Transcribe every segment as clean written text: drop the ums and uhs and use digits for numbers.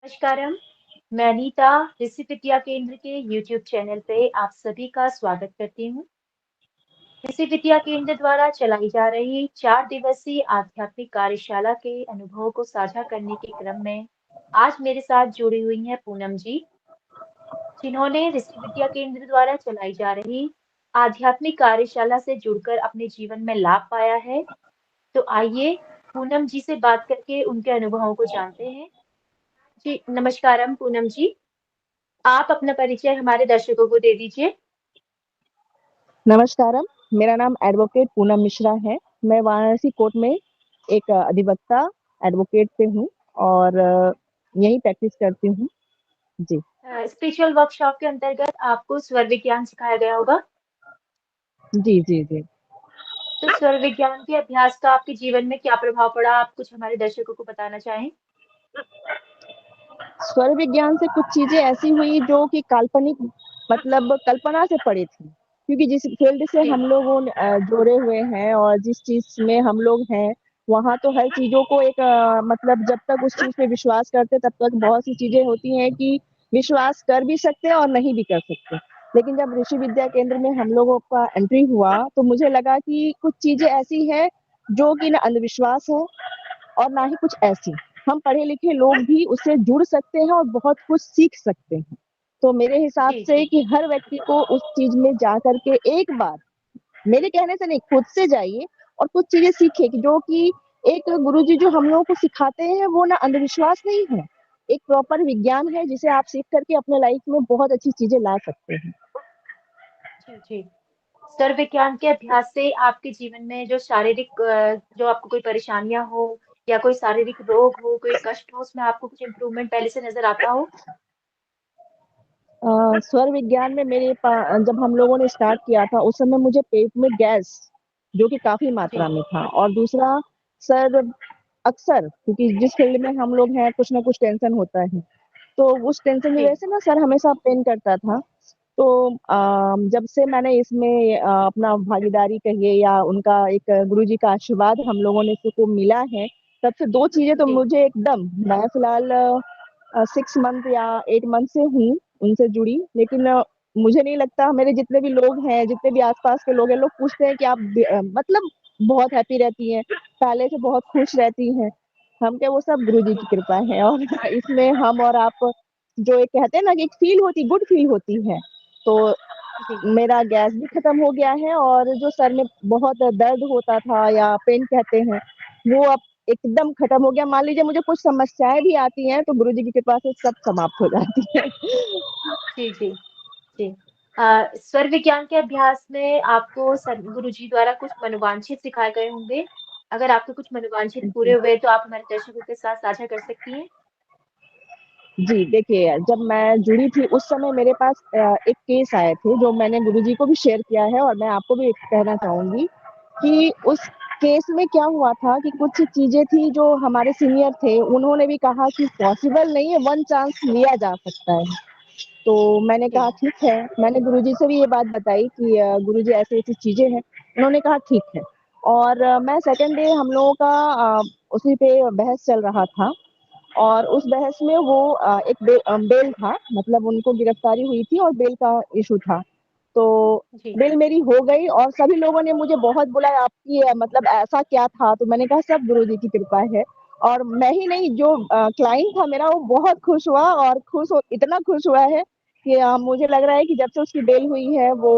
नमस्कारम, मैं अनीता ऋषि विद्या केंद्र के यूट्यूब चैनल पे आप सभी का स्वागत करती हूँ। ऋषि विद्या केंद्र द्वारा चलाई जा रही 4 दिवसीय आध्यात्मिक कार्यशाला के अनुभवों को साझा करने के क्रम में आज मेरे साथ जुड़ी हुई हैं पूनम जी, जिन्होंने ऋषि विद्या केंद्र द्वारा चलाई जा रही आध्यात्मिक कार्यशाला से जुड़कर अपने जीवन में लाभ पाया है। तो आइए पूनम जी से बात करके उनके अनुभवों को जानते हैं। जी, नमस्कारम पूनम जी। आप अपना परिचय हमारे दर्शकों को दे दीजिए। नमस्कारम, मेरा नाम एडवोकेट पूनम मिश्रा है। मैं वाराणसी कोर्ट में एक अधिवक्ता एडवोकेट पे हूँ और यहीं प्रैक्टिस करती हूँ। जी, स्पिरिचुअल वर्कशॉप के अंतर्गत आपको स्वर विज्ञान सिखाया गया होगा। जी, जी, जी। तो स्वर विज्ञान के अभ्यास का आपके जीवन में क्या प्रभाव पड़ा? आप कुछ हमारे दर्शकों को बताना चाहें? स्वर विज्ञान से कुछ चीज़ें ऐसी हुई जो कि काल्पनिक मतलब कल्पना से परे थी। क्योंकि जिस फील्ड से जी, हम लोगों ने जुड़े हुए हैं और जिस चीज़ में हम लोग हैं, वहाँ तो हर चीज़ों को एक मतलब जब तक उस चीज़ पे विश्वास करते तब तक बहुत सी चीज़ें होती हैं कि विश्वास कर भी सकते हैं और नहीं भी कर सकते। लेकिन जब ऋषि विद्या केंद्र में हम लोगों का एंट्री हुआ, तो मुझे लगा कि कुछ चीज़ें ऐसी हैं जो कि ना अंधविश्वास है और ना ही कुछ ऐसी। हम पढ़े-लिखे लोग भी उससे जुड़ सकते हैं और बहुत कुछ सीख सकते हैं। तो मेरे हिसाब जी, से जी, कि हर व्यक्ति को उस चीज़ में जा कर के एक बार, मेरे कहने से नहीं, खुद से जाइए और कुछ चीज़ें सीखिए कि जो कि एक गुरुजी जो हम लोगों को सिखाते हैं, वो ना अंधविश्वास नहीं है। एक प्रॉपर विज्ञान है जिसे आप सीख कर के अपने लाइफ में बहुत अच्छी चीज़ें ला सकते हैं। जी, जी। स्वर विज्ञान के अभ्यास से आपके जीवन में जो शारीरिक जो आपको कोई परेशानियां हो या कोई शारीरिक रोग हो, कोई कष्ट हो, उसमें आपको कुछ इम्प्रूवमेंट पहले से नजर आता हो? स्वर विज्ञान में जब हम लोगों ने स्टार्ट किया था उस समय मुझे पेट में गैस जो कि काफी मात्रा जी, में था और दूसरा सर अक्सर क्योंकि जिस फील्ड में हम लोग हैं कुछ ना कुछ टेंशन होता है तो उस टेंशन की जी, वजह से ना सर हमेशा पेन करता था। तो जब से मैंने इसमें अपना भागीदारी कहिए या उनका एक गुरुजी का आशीर्वाद हम लोगों ने को मिला है, तब से दो चीजें तो जी, मुझे एकदम मैं फिलहाल 6 मंथ या 8 मंथ से हूँ उनसे जुड़ी, लेकिन मुझे नहीं लगता मेरे जितने भी लोग हैं, जितने भी आसपास के लोग हैं, लोग पूछते हैं कि आप मतलब बहुत हैप्पी रहती हैं, पहले से बहुत खुश रहती हैं। हम क्या वो सब गुरुजी की जी, कृपा है और इसमें हम और आप जो एक कहते हैं ना कि एक फील होती गुड फील होती है, तो जी, मेरा गैस भी खत्म हो गया है और जो सर में बहुत दर्द होता था या पेन कहते हैं, वो अब एकदम खत्म हो गया। मान लीजिए मुझे कुछ समस्याएँ भी आती हैं, तो गुरुजी की कृपा से सब समाप्त हो जाती है। जी, जी, जी। स्वर विज्ञान के अभ्यास में आपको गुरुजी द्वारा कुछ मनोवांछित सिखाए गए होंगे। अगर आपके कुछ मनोवांछित पूरे जी। हुए तो आप हमारे दर्शकों के साथ साझा कर सकती हैं। जी, देखिए जब मैं जुड़ी थी उस समय मेरे पास एक केस आए थे जो मैंने गुरुजी को भी शेयर किया है और मैं आपको भी कहना चाहूँगी कि उस केस में क्या हुआ था कि कुछ चीज़ें थी जो हमारे सीनियर थे, उन्होंने भी कहा कि पॉसिबल नहीं है, वन चांस लिया जा सकता है। तो मैंने जी, कहा ठीक है, मैंने गुरुजी से भी ये बात बताई कि गुरुजी ऐसी-ऐसी चीज़ें हैं। उन्होंने कहा ठीक है और मैं सेकंड डे हम लोगों का उसी पे बहस चल रहा था और उस बहस में वो एक बेल था, मतलब उनको गिरफ्तारी हुई थी और बेल का इश्यू था। तो जी, बेल मेरी हो गई और सभी लोगों ने मुझे बहुत बुलाया, आपकी मतलब ऐसा क्या था? तो मैंने कहा सब गुरुजी की कृपा है और मैं ही नहीं जो क्लाइंट था मेरा वो बहुत खुश हुआ और इतना खुश हुआ है कि मुझे लग रहा है कि जब से उसकी बेल हुई है वो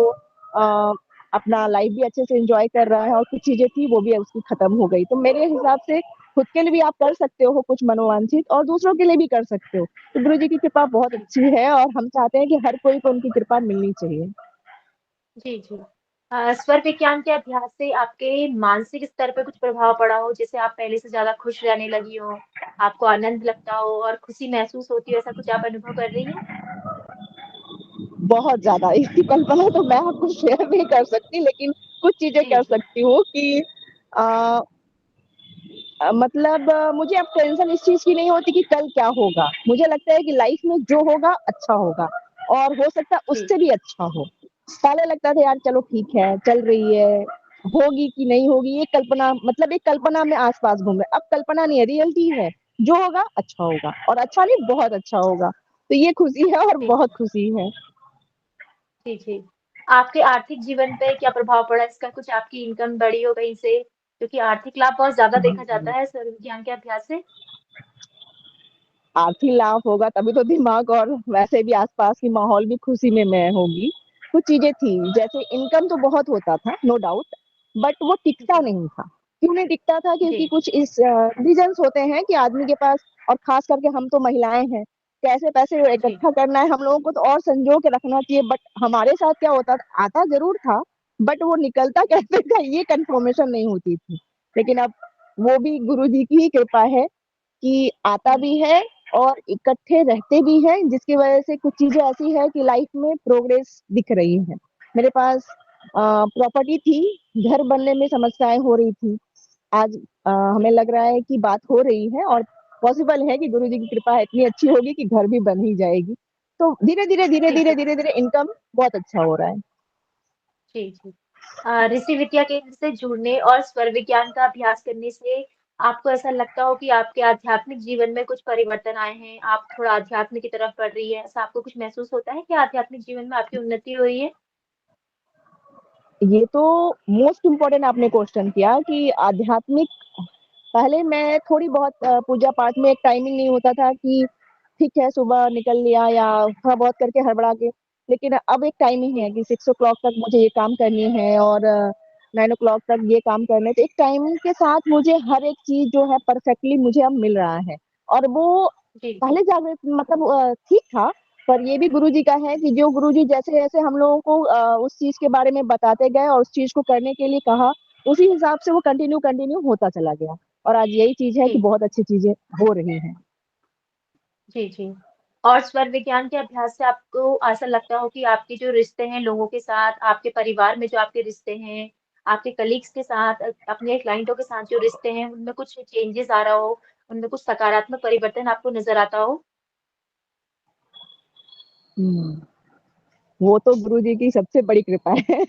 अपना लाइफ भी अच्छे से एन्जॉय कर रहा है और कुछ चीज़ें थी वो भी उसकी खत्म हो गई। तो मेरे हिसाब से खुद के लिए भी आप कर सकते हो कुछ मनोवांछित और दूसरों के लिए भी कर सकते हो। तो गुरुजी की कृपा बहुत जी, अच्छी है और हम चाहते हैं कि हर कोई को उनकी कृपा मिलनी चाहिए। जी, जी। स्वर विज्ञान के अभ्यास से आपके मानसिक स्तर पे कुछ प्रभाव पड़ा हो, जैसे आप पहले से ज़्यादा खुश रहने लगी हो, आपको आनंद लगता हो और खुशी महसूस होती हो, ऐसा कुछ आप अनुभव कर रही हैं? बहुत ज़्यादा इसकी कल्पना तो मैं आपको शेयर नहीं कर सकती, लेकिन कुछ चीज़ें जी, कर जी, सकती हूँ कि अ मतलब मुझे अब टेंशन इस चीज़ की नहीं होती कि कल क्या होगा। मुझे लगता है कि लाइफ में जो होगा अच्छा होगा और हो सकता है जी, उससे भी अच्छा हो। पहले लगता था यार चलो ठीक है, चल रही है, होगी कि नहीं होगी ये कल्पना मतलब एक कल्पना में आस-पास घूम रहे। अब कल्पना नहीं है, रियलिटी है। जो होगा अच्छा होगा, और अच्छा नहीं बहुत अच्छा होगा। तो ये खुशी है और जी, बहुत खुशी है। जी, जी। आपके आर्थिक जीवन पे क्या प्रभाव पड़ा इसका? कुछ आपकी इनकम बढ़ी हो कहीं से? क्योंकि आर्थिक लाभ बहुत ज़्यादा देखा जाता है स्वर विज्ञान के अभ्यास से। आर्थिक लाभ होगा तभी तो दिमाग और वैसे भी आसपास की माहौल भी खुशी में मैं होगी। कुछ चीजें थी, जैसे इनकम तो बहुत होता था, नो डाउट, बट वो टिकता जी, नहीं था। क्यों नहीं टिकता था? क्योंकि जी, कुछ इस रीजंस होते हैं कि आदमी के पास, और खास करके हम तो महिलाएं हैं, कैसे पैसे जी, इकट्ठा करना है हम लोगों को, तो और संजो के रखना चाहिए। बट हमारे साथ क्या होता था, आता जरूर था, बट वो निकलता कैसे था ये कंफर्मेशन नहीं होती थी। लेकिन अब वो भी गुरु जी की ही कृपा है कि आता हुँ, भी है और इकट्ठे रहते भी हैं, जिसकी वजह से कुछ चीजें ऐसी है कि लाइफ में प्रोग्रेस दिख रही है। मेरे पास प्रॉपर्टी थी, घर बनने में समस्याएं हो रही थी। आज हमें जी, लग रहा है कि बात हो रही है, और पॉसिबल है कि गुरु जी की कृपा इतनी अच्छी होगी कि घर भी बन ही जाएगी। तो धीरे धीरे धीरे जी, धीरे जी, धीरे धीरे इनकम बहुत अच्छा हो रहा है। जी, जी। ऋषि विद्या केंद्र से जुड़ने और स्वर विज्ञान का अभ्यास करने से आपको ऐसा लगता हो कि आपके आध्यात्मिक जीवन में कुछ परिवर्तन आए हैं, आप थोड़ा आध्यात्म की तरफ बढ़ रही है, ऐसा आपको कुछ महसूस होता है कि आध्यात्मिक जीवन में आपकी उन्नति हुई है? ये तो मोस्ट इम्पोर्टेंट आपने क्वेश्चन किया कि आध्यात्मिक, पहले मैं थोड़ी बहुत पूजा पाठ में एक टाइमिंग नहीं होता था कि ठीक है सुबह निकल लिया या थोड़ा बहुत करके हड़बड़ा के, लेकिन अब एक टाइमिंग है जी, कि 6 o'clock तक मुझे ये काम करनी है, और 9 o'clock तक ये काम करने हैं। तो एक टाइमिंग के साथ मुझे हर एक चीज जो है परफेक्टली मुझे अब मिल रहा है। और वो जी, जी, पहले जागृत मतलब ठीक था, पर ये भी गुरु जी का है कि जो गुरु जी जैसे जैसे हम लोगों को उस चीज के बारे में बताते गए और उस चीज को करने के लिए कहा, उसी हिसाब से वो कंटिन्यू कंटिन्यू होता चला गया। और आज यही चीज है कि जी, बहुत अच्छी चीजें हो रही हैं। जी, जी। और स्वर विज्ञान के अभ्यास से आपको ऐसा लगता हो कि आपके जो रिश्ते हैं लोगों के साथ, आपके परिवार में जो आपके रिश्ते हैं, आपके कलीग्स के साथ, अपने क्लाइंटों के साथ जो रिश्ते हैं, उनमें कुछ चेंजेस आ रहा हो, उनमें कुछ सकारात्मक परिवर्तन आपको नज़र आता हो? हम्म, वो तो गुरु जी की सबसे बड़ी कृपा है।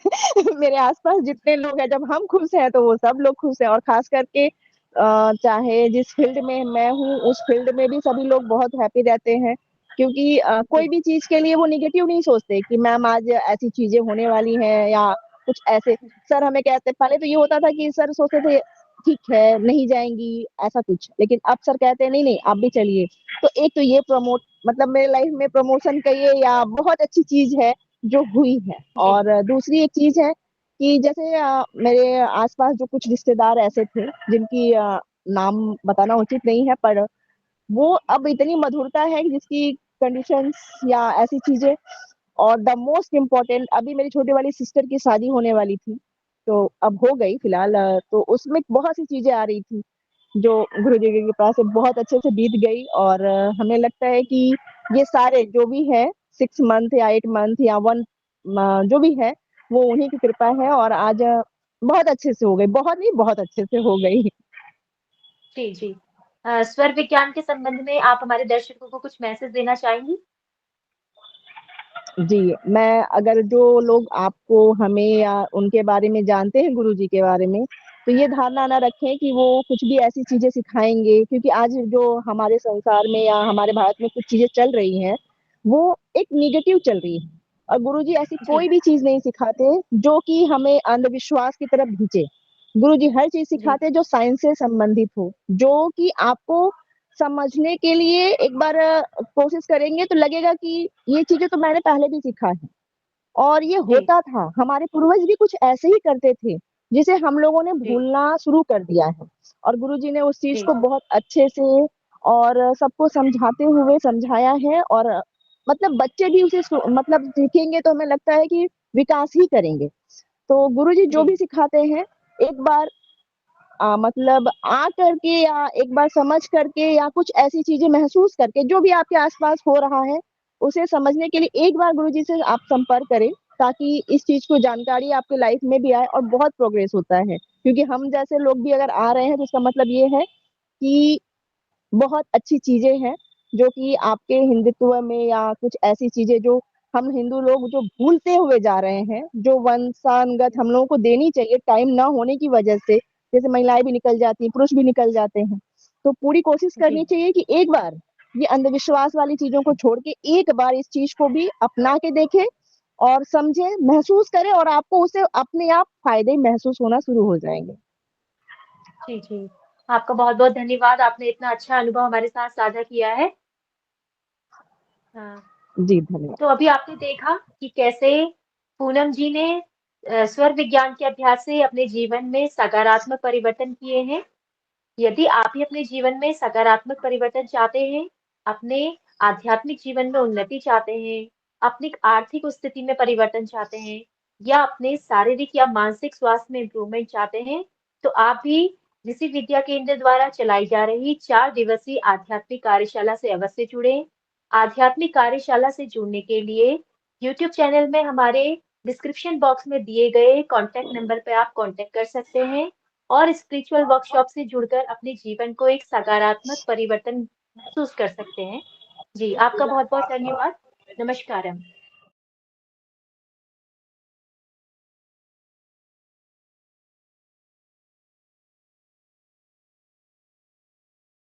मेरे आसपास जितने लोग हैं, जब हम खुश हैं तो वो सब लोग खुश हैं, और खास करके चाहे जिस फील्ड में मैं हूँ उस फील्ड में भी सभी लोग बहुत हैप्पी रहते हैं। क्योंकि कोई जी, भी चीज के लिए वो निगेटिव नहीं सोचते कि मैम आज ऐसी चीजें होने वाली हैं या कुछ ऐसे। सर हमें कहते, पहले तो ये होता था कि सर सोचते थे ठीक है नहीं जाएंगी ऐसा कुछ, लेकिन अब सर कहते हैं नहीं नहीं आप भी चलिए। तो एक तो ये प्रमोट, मतलब मेरे लाइफ में प्रमोशन कहिए या बहुत अच्छी चीज है जो हुई है। जी, और दूसरी एक चीज है कि जैसे मेरे आसपास जो कुछ रिश्तेदार ऐसे थे जिनकी नाम बताना उचित नहीं है, पर वो अब इतनी मधुरता है कि जिसकी कंडीशंस या ऐसी चीजें। और द मोस्ट इम्पोर्टेंट, अभी मेरी छोटी वाली सिस्टर की शादी होने वाली थी, तो अब हो गई फिलहाल, तो उसमें बहुत सी चीजें आ रही थी जो गुरु जी की कृपा से बहुत अच्छे से बीत गई। और हमें लगता है कि ये सारे जो भी है 6 मंथ या 8 मंथ या वन जो भी है, वो उन्हीं की कृपा है। और आज बहुत अच्छे से हो गई, बहुत नहीं बहुत अच्छे से हो गई। जी, जी। स्वर विज्ञान के संबंध में आप हमारे दर्शकों को कुछ मैसेज देना चाहेंगी? जी, मैं अगर जो लोग आपको हमें या उनके बारे में जानते हैं गुरु जी के बारे में, तो ये धारणा ना रखें कि वो कुछ भी ऐसी चीजें सिखाएंगे, क्योंकि आज जो हमारे संसार में या हमारे भारत में कुछ चीजें चल रही हैं वो एक निगेटिव चल रही है। और गुरु जी ऐसी जी, कोई भी चीज नहीं सिखाते जो कि हमें अंधविश्वास की तरफ खींचे। गुरु जी हर चीज जी, सिखाते जो साइंस से संबंधित हो, जो कि आपको समझने के लिए एक बार कोशिश करेंगे तो लगेगा कि ये चीजें तो मैंने पहले भी सीखा है। और ये जी, होता था, हमारे पूर्वज भी कुछ ऐसे ही करते थे, जिसे हम लोगों ने जी, भूलना शुरू कर दिया है। और गुरुजी ने उस चीज जी, को बहुत अच्छे से और सबको समझाते हुए समझाया है। और मतलब बच्चे भी उसे मतलब सीखेंगे तो हमें लगता है कि विकास ही करेंगे। तो गुरुजी जो जी, भी सिखाते हैं, एक बार मतलब आ करके या एक बार समझ करके या कुछ ऐसी चीजें महसूस करके, जो भी आपके आसपास हो रहा है उसे समझने के लिए एक बार गुरुजी से आप संपर्क करें, ताकि इस चीज को जानकारी आपके लाइफ में भी आए और बहुत प्रोग्रेस होता है। क्योंकि हम जैसे लोग भी अगर आ रहे हैं तो इसका मतलब ये है कि बहुत अच्छी चीजें हैं जो कि आपके हिंदुत्व में, या कुछ ऐसी चीजें जो हम हिंदू लोग जो भूलते हुए जा रहे हैं, जो वंशानुगत हम लोगों को देनी चाहिए टाइम ना होने की वजह से। जैसे महिलाएं भी निकल जाती हैं, पुरुष भी निकल जाते हैं, तो पूरी कोशिश जी करनी चाहिए कि एक बार ये अंधविश्वास वाली चीज़ों को छोड़ के एक बार इस चीज़ को भी अपना के देखें और समझें, महसूस करें और आपको उससे अपने आप फ़ायदे महसूस होना शुरू हो जाएँगे। जी जी। आपका बहुत बहुत धन्यवाद, आपने इतना अच्छा अनुभव हमारे साथ साझा किया है। हाँ। जी, धन्यवाद। तो अभी आपने देखा कि कैसे पूनम जी ने स्वर विज्ञान के अभ्यास से अपने जीवन में सकारात्मक परिवर्तन किए हैं। यदि आप भी अपने जीवन में सकारात्मक परिवर्तन चाहते हैं, अपने आध्यात्मिक जीवन में उन्नति चाहते हैं, अपनी आर्थिक स्थिति में परिवर्तन चाहते हैं या अपने शारीरिक या मानसिक स्वास्थ्य में इम्प्रूवमेंट चाहते हैं, तो आप भी ऋषि विद्या केंद्र द्वारा चलाई जा रही 4 दिवसीय आध्यात्मिक कार्यशाला से अवश्य जुड़ें। आध्यात्मिक कार्यशाला से जुड़ने के लिए यूट्यूब चैनल में हमारे डिस्क्रिप्शन बॉक्स में दिए गए कॉन्टैक्ट नंबर पर आप कॉन्टैक्ट कर सकते हैं और स्पिरिचुअल वर्कशॉप से जुड़कर अपने जीवन को एक सकारात्मक परिवर्तन महसूस कर सकते हैं। जी, आपका बहुत-बहुत धन्यवाद। नमस्कारम।